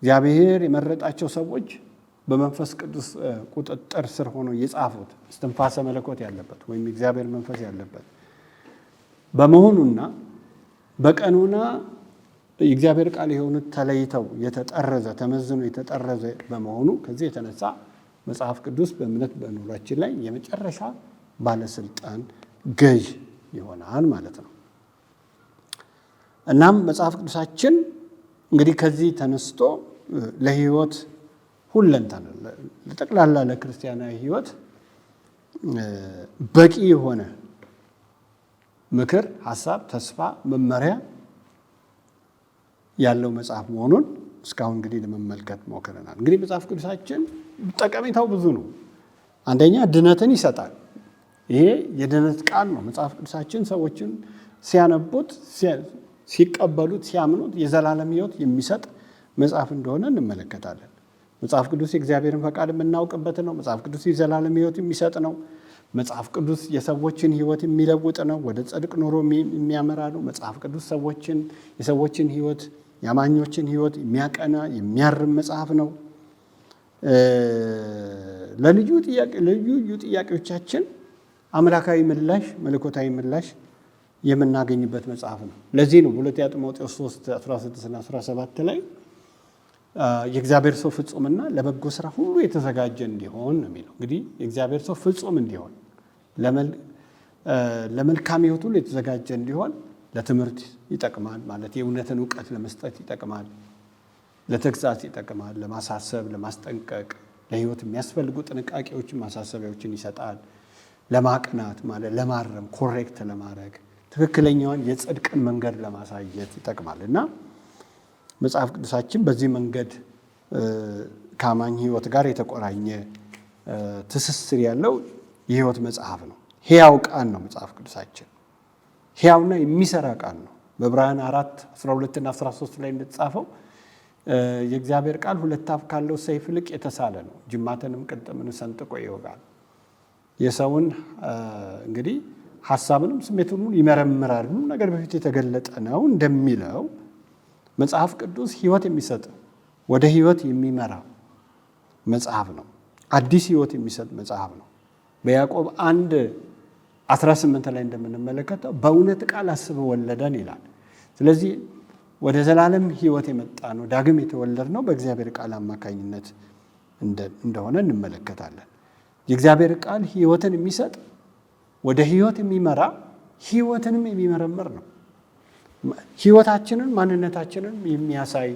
እግዚአብሔር የመረጣቸው ሰዎች በመንፈስ ቅዱስ ቁጥጥር ስር ሆነው የጻፉት እስትንፋሰ መለኮት ያለበት ወይም የእግዚአብሔር መንፈስ ያለበት በመሆኑና በቀኑና የእግዚአብሔር ቃል የሆኑት ተለይተው የተጠረዘ ተመዝኖ የተጠረዘ በመሆኑ ከዚህ የተነሳ መጽሐፍ ቅዱስ በእምነት በኑሯችን ላይ የመጨረሻ ባለስልጣን ገዥ ይሆናል ማለት ነው። እናም መጽሐፍ ቅዱሳችን እንግዲህ ከዚህ ተነስቶ ለሕይወት ሁለንተና ለጠቅላላ ለክርስቲያናዊ ሕይወት በቂ የሆነ ምክር፣ ሐሳብ፣ ተስፋ፣ መመሪያ ያለው መጽሐፍ መሆኑን እስካሁን እንግዲህ ለመመልከት ሞክረናል። እንግዲህ መጽሐፍ ቅዱሳችን ጠቀሜታው ብዙ ነው። አንደኛ ድነትን ይሰጣል። ይሄ የድነት ቃል ነው። መጽሐፍ ቅዱሳችን ሰዎችን ሲያነቡት፣ ሲቀበሉት፣ ሲያምኑት የዘላለም ሕይወት የሚሰጥ መጽሐፍ እንደሆነ እንመለከታለን። መጽሐፍ ቅዱስ የእግዚአብሔርን ፈቃድ የምናውቅበት ነው። መጽሐፍ ቅዱስ የዘላለም ሕይወት የሚሰጥ ነው። መጽሐፍ ቅዱስ የሰዎችን ሕይወት የሚለውጥ ነው። ወደ ጽድቅ ኑሮ የሚያመራ ነው። መጽሐፍ ቅዱስ የሰዎችን ሕይወት የአማኞችን ሕይወት የሚያቀና የሚያርም መጽሐፍ ነው። ለልዩ ጥያቄዎቻችን አምላካዊ ምላሽ፣ መለኮታዊ ምላሽ የምናገኝበት መጽሐፍ ነው። ለዚህ ነው ሁለተኛ ጢሞቴዎስ 3:16 እና 17 ላይ የእግዚአብሔር ሰው ፍጹምና ለበጎ ስራ ሁሉ የተዘጋጀ እንዲሆን ነው የሚለው። እንግዲህ የእግዚአብሔር ሰው ፍጹም እንዲሆን ለመልካም ሕይወት ሁሉ የተዘጋጀ እንዲሆን ለትምህርት ይጠቅማል ማለት የእውነትን እውቀት ለመስጠት ይጠቅማል፣ ለተግሳጽ ይጠቅማል፣ ለማሳሰብ፣ ለማስጠንቀቅ፣ ለሕይወት የሚያስፈልጉ ጥንቃቄዎችን ማሳሰቢያዎችን ይሰጣል። ለማቅናት ማለት ለማረም፣ ኮሬክት ለማድረግ፣ ትክክለኛውን የጽድቅን መንገድ ለማሳየት ይጠቅማል እና መጽሐፍ ቅዱሳችን በዚህ መንገድ ከአማኝ ሕይወት ጋር የተቆራኘ ትስስር ያለው የሕይወት መጽሐፍ ነው። ሕያው ቃል ነው መጽሐፍ ቅዱሳችን። ሕያውና የሚሰራ ቃል ነው። በዕብራውያን 4:12 እና 13 ላይ እንደተጻፈው የእግዚአብሔር ቃል ሁለት አፍ ካለው ሰይፍ ይልቅ የተሳለ ነው፣ ጅማትንም ቅልጥምንም ሰንጥቆ ይወጋል። የሰውን እንግዲህ ሐሳብንም ስሜቱንም ይመረምራል፣ ሁሉ ነገር በፊት የተገለጠ ነው እንደሚለው መጽሐፍ ቅዱስ ሕይወት የሚሰጥ ወደ ሕይወት የሚመራ መጽሐፍ ነው። አዲስ ሕይወት የሚሰጥ መጽሐፍ ነው። በያዕቆብ 1:18 ላይ እንደምንመለከተው በእውነት ቃል አስበው ወለደን ይላል። ስለዚህ ወደ ዘላለም ሕይወት የመጣ ነው፣ ዳግም የተወለድ ነው በእግዚአብሔር ቃል አማካኝነት እንደሆነ እንመለከታለን። የእግዚአብሔር ቃል ሕይወትን የሚሰጥ ወደ ሕይወት የሚመራ ሕይወትንም የሚመረምር ነው። ሕይወታችንን ማንነታችንን የሚያሳይ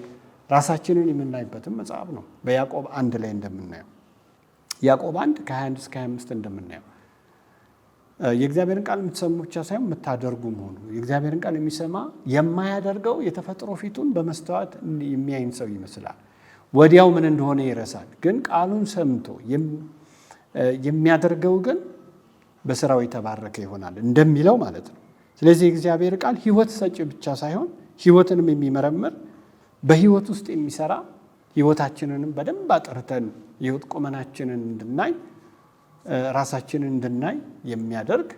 ራሳችንን የምናይበትም መጽሐፍ ነው። በያዕቆብ 1 ላይ እንደምናየው ያዕቆብ 1 ከ21 እስከ 25 እንደምናየው የእግዚአብሔርን ቃል የምትሰሙ ብቻ ሳይሆን የምታደርጉ መሆኑ። የእግዚአብሔርን ቃል የሚሰማ የማያደርገው የተፈጥሮ ፊቱን በመስተዋት የሚያይን ሰው ይመስላል፣ ወዲያው ምን እንደሆነ ይረሳል። ግን ቃሉን ሰምቶ የሚያደርገው ግን በስራው የተባረከ ይሆናል እንደሚለው ማለት ነው። ስለዚህ የእግዚአብሔር ቃል ሕይወት ሰጪ ብቻ ሳይሆን ሕይወትንም የሚመረምር በሕይወት ውስጥ የሚሰራ ሕይወታችንንም በደንብ አጥርተን የሕይወት ቁመናችንን እንድናይ ራሳችንን እንድናይ የሚያደርግ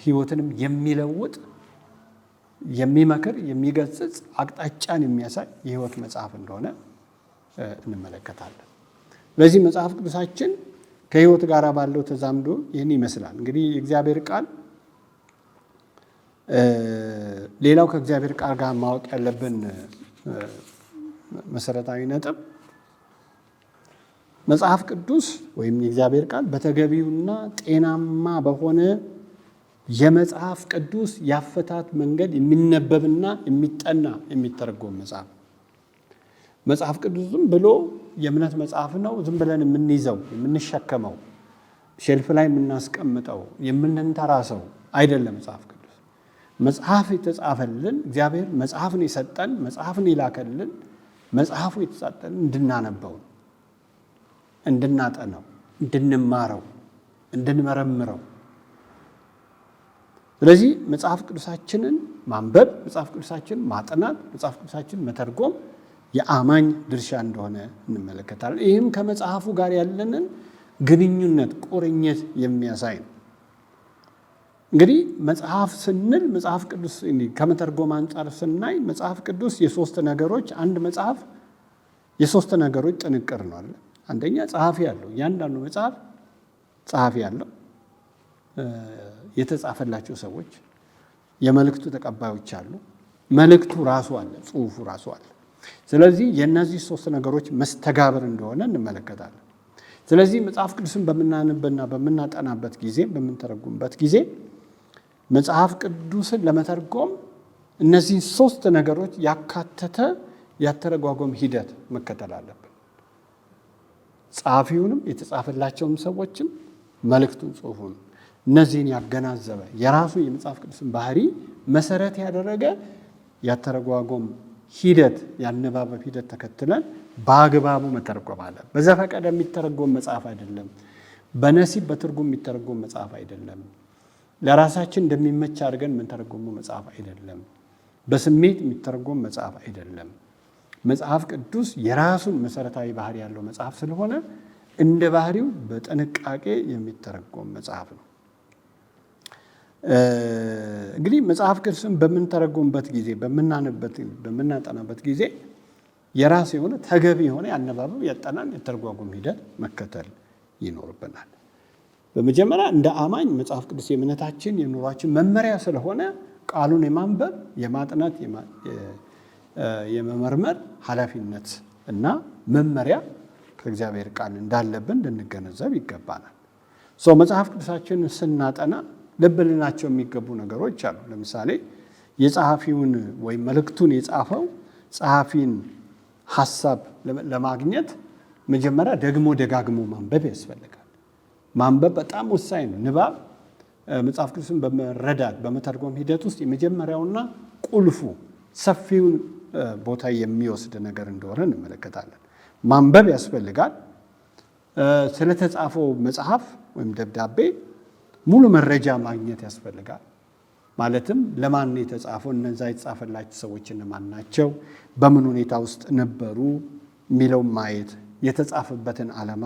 ሕይወትንም የሚለውጥ የሚመክር የሚገስጽ አቅጣጫን የሚያሳይ የሕይወት መጽሐፍ እንደሆነ እንመለከታለን። ስለዚህ መጽሐፍ ቅዱሳችን ከሕይወት ጋር ባለው ተዛምዶ ይህን ይመስላል። እንግዲህ የእግዚአብሔር ቃል ሌላው ከእግዚአብሔር ቃል ጋር ማወቅ ያለብን መሰረታዊ ነጥብ መጽሐፍ ቅዱስ ወይም የእግዚአብሔር ቃል በተገቢውና ጤናማ በሆነ የመጽሐፍ ቅዱስ ያፈታት መንገድ የሚነበብና የሚጠና የሚተረጎም መጽሐፍ። መጽሐፍ ቅዱስ ዝም ብሎ የእምነት መጽሐፍ ነው ዝም ብለን የምንይዘው የምንሸከመው ሼልፍ ላይ የምናስቀምጠው የምንንተራሰው አይደለም። መጽሐፍ ቅዱስ መጽሐፍ የተጻፈልን እግዚአብሔር መጽሐፍን የሰጠን መጽሐፍን የላከልን መጽሐፉ የተሰጠን እንድናነበው እንድናጠነው እንድንማረው እንድንመረምረው። ስለዚህ መጽሐፍ ቅዱሳችንን ማንበብ መጽሐፍ ቅዱሳችንን ማጥናት መጽሐፍ ቅዱሳችንን መተርጎም የአማኝ ድርሻ እንደሆነ እንመለከታለን። ይህም ከመጽሐፉ ጋር ያለንን ግንኙነት ቁርኝት የሚያሳይ ነው። እንግዲህ መጽሐፍ ስንል መጽሐፍ ቅዱስ ከመተርጎም አንጻር ስናይ መጽሐፍ ቅዱስ የሶስት ነገሮች አንድ መጽሐፍ የሶስት ነገሮች ጥንቅር ነው አለ። አንደኛ ጸሐፊ አለው። እያንዳንዱ መጽሐፍ ጸሐፊ አለው፣ የተጻፈላቸው ሰዎች የመልእክቱ ተቀባዮች አሉ፣ መልእክቱ ራሱ አለ፣ ጽሑፉ ራሱ አለ። ስለዚህ የእነዚህ ሶስት ነገሮች መስተጋብር እንደሆነ እንመለከታለን። ስለዚህ መጽሐፍ ቅዱስን በምናነብና በምናጠናበት ጊዜ በምንተረጉምበት ጊዜ መጽሐፍ ቅዱስን ለመተርጎም እነዚህ ሶስት ነገሮች ያካተተ ያተረጓጎም ሂደት መከተል አለብን። ጸሐፊውንም የተጻፈላቸውም ሰዎችም መልእክቱን ጽሑፉን እነዚህን ያገናዘበ የራሱ የመጽሐፍ ቅዱስን ባህሪ መሰረት ያደረገ ያተረጓጎም ሂደት ያነባበብ ሂደት ተከትለን በአግባቡ መተርጎም አለ። በዘፈቀደ የሚተረጎም መጽሐፍ አይደለም። በነሲብ በትርጉም የሚተረጎም መጽሐፍ አይደለም። ለራሳችን እንደሚመች አድርገን የምንተረጎመው መጽሐፍ አይደለም። በስሜት የሚተረጎም መጽሐፍ አይደለም። መጽሐፍ ቅዱስ የራሱን መሰረታዊ ባህሪ ያለው መጽሐፍ ስለሆነ እንደ ባህሪው በጥንቃቄ የሚተረጎም መጽሐፍ ነው። እንግዲህ መጽሐፍ ቅዱስን በምንተረጎምበት ጊዜ በምናጠናበት ጊዜ የራሱ የሆነ ተገቢ የሆነ ያነባበብ ያጠናን የተረጓጎም ሂደት መከተል ይኖርብናል። በመጀመሪያ እንደ አማኝ መጽሐፍ ቅዱስ የእምነታችን የኑሯችን መመሪያ ስለሆነ ቃሉን የማንበብ የማጥናት የመመርመር ኃላፊነት እና መመሪያ ከእግዚአብሔር ቃል እንዳለብን ልንገነዘብ ይገባናል። መጽሐፍ ቅዱሳችንን ስናጠና ልብ ልናቸው የሚገቡ ነገሮች አሉ። ለምሳሌ የጸሐፊውን ወይም መልእክቱን የጻፈው ጸሐፊን ሐሳብ ለማግኘት መጀመሪያ ደግሞ ደጋግሞ ማንበብ ያስፈልጋል። ማንበብ በጣም ወሳኝ ነው። ንባብ መጽሐፍ ቅዱስን በመረዳት በመተርጎም ሂደት ውስጥ የመጀመሪያውና ቁልፉ ሰፊውን ቦታ የሚወስድ ነገር እንደሆነ እንመለከታለን። ማንበብ ያስፈልጋል። ስለተጻፈው መጽሐፍ ወይም ደብዳቤ ሙሉ መረጃ ማግኘት ያስፈልጋል። ማለትም ለማን የተጻፈው፣ እነዛ የተጻፈላቸው ሰዎች እነማን ናቸው፣ በምን ሁኔታ ውስጥ ነበሩ የሚለው ማየት፣ የተጻፈበትን ዓላማ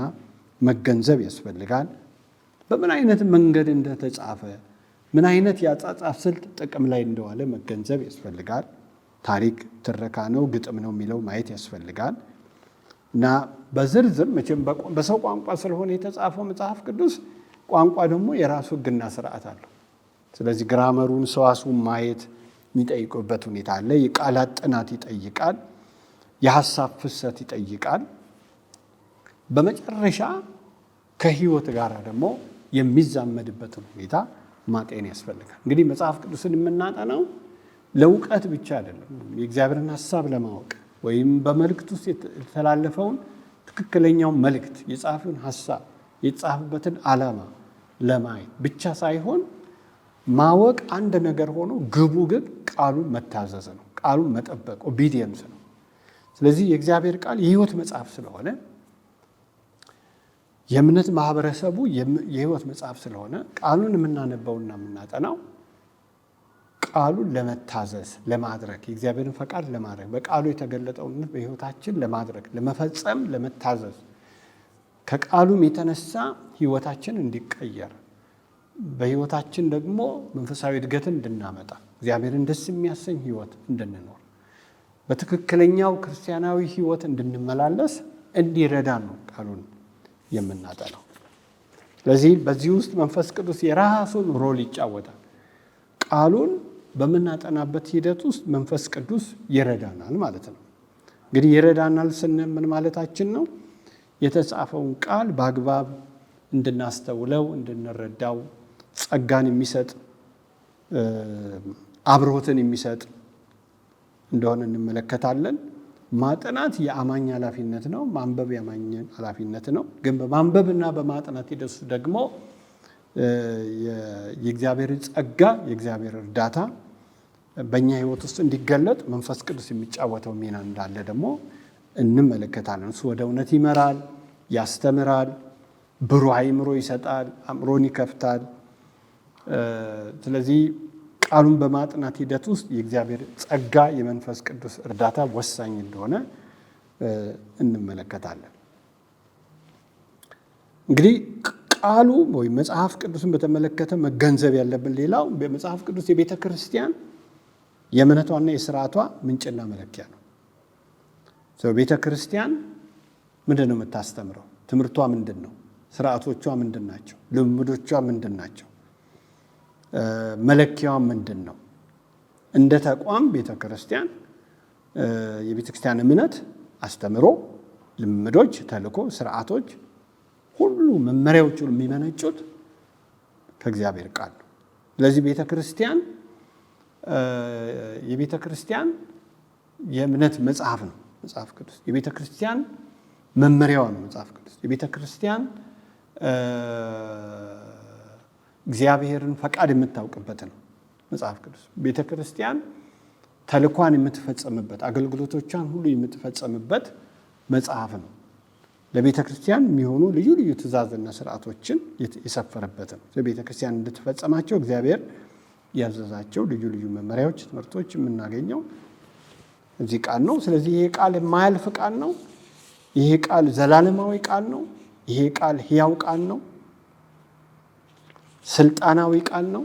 መገንዘብ ያስፈልጋል። በምን አይነት መንገድ እንደተጻፈ፣ ምን አይነት የአጻጻፍ ስልት ጥቅም ላይ እንደዋለ መገንዘብ ያስፈልጋል። ታሪክ ትረካ ነው ግጥም ነው የሚለው ማየት ያስፈልጋል። እና በዝርዝር መቼም በሰው ቋንቋ ስለሆነ የተጻፈው መጽሐፍ ቅዱስ ቋንቋ ደግሞ የራሱ ሕግና ስርዓት አለው። ስለዚህ ግራመሩን ሰዋስውን ማየት የሚጠይቁበት ሁኔታ አለ። የቃላት ጥናት ይጠይቃል። የሀሳብ ፍሰት ይጠይቃል። በመጨረሻ ከህይወት ጋር ደግሞ የሚዛመድበትን ሁኔታ ማጤን ያስፈልጋል። እንግዲህ መጽሐፍ ቅዱስን የምናጠናው ለእውቀት ብቻ አይደለም። የእግዚአብሔርን ሀሳብ ለማወቅ ወይም በመልእክት ውስጥ የተላለፈውን ትክክለኛውን መልእክት የጻፊውን ሀሳብ የተጻፈበትን ዓላማ ለማየት ብቻ ሳይሆን ማወቅ አንድ ነገር ሆኖ ግቡ ግን ቃሉን መታዘዝ ነው፣ ቃሉን መጠበቅ ኦቢዲየንስ ነው። ስለዚህ የእግዚአብሔር ቃል የህይወት መጽሐፍ ስለሆነ የእምነት ማህበረሰቡ የህይወት መጽሐፍ ስለሆነ ቃሉን የምናነበውና የምናጠናው ቃሉን ለመታዘዝ ለማድረግ የእግዚአብሔርን ፈቃድ ለማድረግ በቃሉ የተገለጠውን በህይወታችን ለማድረግ ለመፈጸም ለመታዘዝ ከቃሉም የተነሳ ህይወታችን እንዲቀየር በህይወታችን ደግሞ መንፈሳዊ እድገትን እንድናመጣ እግዚአብሔርን ደስ የሚያሰኝ ህይወት እንድንኖር በትክክለኛው ክርስቲያናዊ ህይወት እንድንመላለስ እንዲረዳን ነው ቃሉን የምናጠናው። ስለዚህ በዚህ ውስጥ መንፈስ ቅዱስ የራሱን ሮል ይጫወታል። ቃሉን በምናጠናበት ሂደት ውስጥ መንፈስ ቅዱስ ይረዳናል ማለት ነው። እንግዲህ ይረዳናል ስንል ምን ማለታችን ነው? የተጻፈውን ቃል በአግባብ እንድናስተውለው እንድንረዳው ጸጋን የሚሰጥ አብሮትን የሚሰጥ እንደሆነ እንመለከታለን። ማጥናት የአማኝ ኃላፊነት ነው። ማንበብ የአማኝ ኃላፊነት ነው። ግን በማንበብና በማጥናት ሂደት ደግሞ የእግዚአብሔር ጸጋ የእግዚአብሔር እርዳታ በእኛ ህይወት ውስጥ እንዲገለጥ መንፈስ ቅዱስ የሚጫወተው ሚና እንዳለ ደግሞ እንመለከታለን። እሱ ወደ እውነት ይመራል፣ ያስተምራል፣ ብሩህ አእምሮ ይሰጣል፣ አእምሮን ይከፍታል። ስለዚህ ቃሉን በማጥናት ሂደት ውስጥ የእግዚአብሔር ጸጋ የመንፈስ ቅዱስ እርዳታ ወሳኝ እንደሆነ እንመለከታለን። እንግዲህ ቃሉ ወይም መጽሐፍ ቅዱስን በተመለከተ መገንዘብ ያለብን ሌላው በመጽሐፍ ቅዱስ የቤተ ክርስቲያን የእምነቷና የስርዓቷ ምንጭና መለኪያ ነው። ቤተ ክርስቲያን ምንድን ነው የምታስተምረው? ትምህርቷ ምንድን ነው? ስርዓቶቿ ምንድን ናቸው? ልምዶቿ ምንድን ናቸው? መለኪያዋ ምንድን ነው? እንደ ተቋም ቤተ ክርስቲያን የቤተ ክርስቲያን እምነት፣ አስተምሮ፣ ልምዶች፣ ተልእኮ፣ ስርዓቶች ሁሉ መመሪያዎቹ የሚመነጩት ከእግዚአብሔር ቃል ነው። ስለዚህ ቤተ ክርስቲያን የቤተ ክርስቲያን የእምነት መጽሐፍ ነው መጽሐፍ ቅዱስ። የቤተ ክርስቲያን መመሪያዋ ነው መጽሐፍ ቅዱስ። የቤተ ክርስቲያን እግዚአብሔርን ፈቃድ የምታውቅበት ነው መጽሐፍ ቅዱስ። ቤተ ክርስቲያን ተልኳን የምትፈጸምበት አገልግሎቶቿን ሁሉ የምትፈጸምበት መጽሐፍ ነው። ለቤተ ክርስቲያን የሚሆኑ ልዩ ልዩ ትእዛዝና ስርዓቶችን የሰፈረበት ነው። ቤተ ክርስቲያን እንድትፈጸማቸው እግዚአብሔር ያዘዛቸው ልዩ ልዩ መመሪያዎች፣ ትምህርቶች የምናገኘው እዚህ ቃል ነው። ስለዚህ ይሄ ቃል የማያልፍ ቃል ነው። ይሄ ቃል ዘላለማዊ ቃል ነው። ይሄ ቃል ሕያው ቃል ነው። ስልጣናዊ ቃል ነው።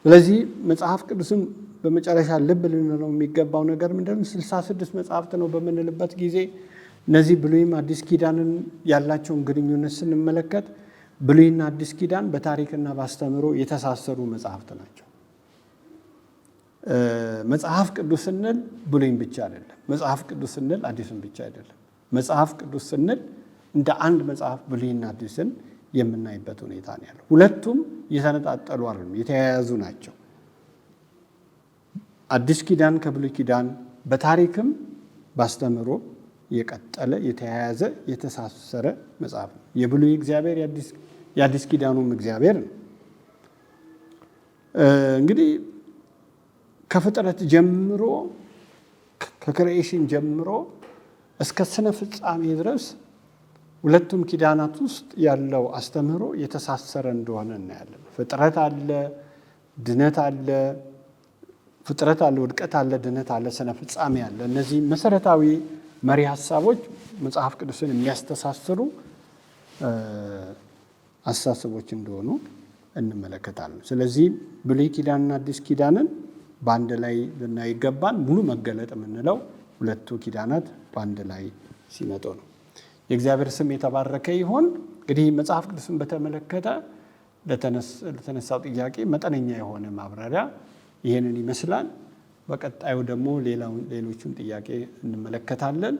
ስለዚህ መጽሐፍ ቅዱስን በመጨረሻ ልብ ልንለው የሚገባው ነገር ምንድን ነው? 66 መጽሐፍት ነው በምንልበት ጊዜ እነዚህ ብሉይም አዲስ ኪዳንን ያላቸውን ግንኙነት ስንመለከት ብሉይና አዲስ ኪዳን በታሪክና በአስተምህሮ የተሳሰሩ መጽሐፍት ናቸው። መጽሐፍ ቅዱስ ስንል ብሉይም ብቻ አይደለም። መጽሐፍ ቅዱስ ስንል አዲስም ብቻ አይደለም። መጽሐፍ ቅዱስ ስንል እንደ አንድ መጽሐፍ ብሉይና አዲስን የምናይበት ሁኔታ ነው ያለው። ሁለቱም የተነጣጠሉ አይደሉም፣ የተያያዙ ናቸው። አዲስ ኪዳን ከብሉይ ኪዳን በታሪክም ባስተምህሮ የቀጠለ የተያያዘ የተሳሰረ መጽሐፍ ነው። የብሉይ እግዚአብሔር የአዲስ ኪዳኑም እግዚአብሔር ነው። እንግዲህ ከፍጥረት ጀምሮ ከክሪኤሽን ጀምሮ እስከ ስነ ፍጻሜ ድረስ ሁለቱም ኪዳናት ውስጥ ያለው አስተምህሮ የተሳሰረ እንደሆነ እናያለን። ፍጥረት አለ፣ ድነት አለ፣ ፍጥረት አለ፣ ውድቀት አለ፣ ድነት አለ፣ ስነ ፍጻሜ አለ። እነዚህ መሰረታዊ መሪ ሀሳቦች መጽሐፍ ቅዱስን የሚያስተሳስሩ አስተሳሰቦች እንደሆኑ እንመለከታለን። ስለዚህ ብሉይ ኪዳንና አዲስ ኪዳንን በአንድ ላይ ልናይ ይገባል። ሙሉ መገለጥ የምንለው ሁለቱ ኪዳናት በአንድ ላይ ሲመጡ ነው። የእግዚአብሔር ስም የተባረከ ይሁን። እንግዲህ መጽሐፍ ቅዱስን በተመለከተ ለተነሳው ጥያቄ መጠነኛ የሆነ ማብራሪያ ይህንን ይመስላል። በቀጣዩ ደግሞ ሌሎቹን ጥያቄ እንመለከታለን።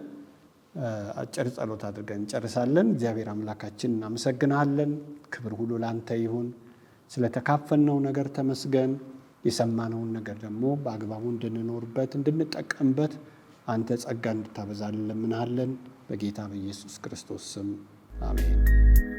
አጭር ጸሎት አድርገን እንጨርሳለን። እግዚአብሔር አምላካችን እናመሰግናለን። ክብር ሁሉ ላንተ ይሁን። ስለተካፈልነው ነገር ተመስገን። የሰማነውን ነገር ደግሞ በአግባቡ እንድንኖርበት እንድንጠቀምበት አንተ ጸጋ እንድታበዛልን እንለምንሃለን። በጌታ በኢየሱስ ክርስቶስ ስም አሜን።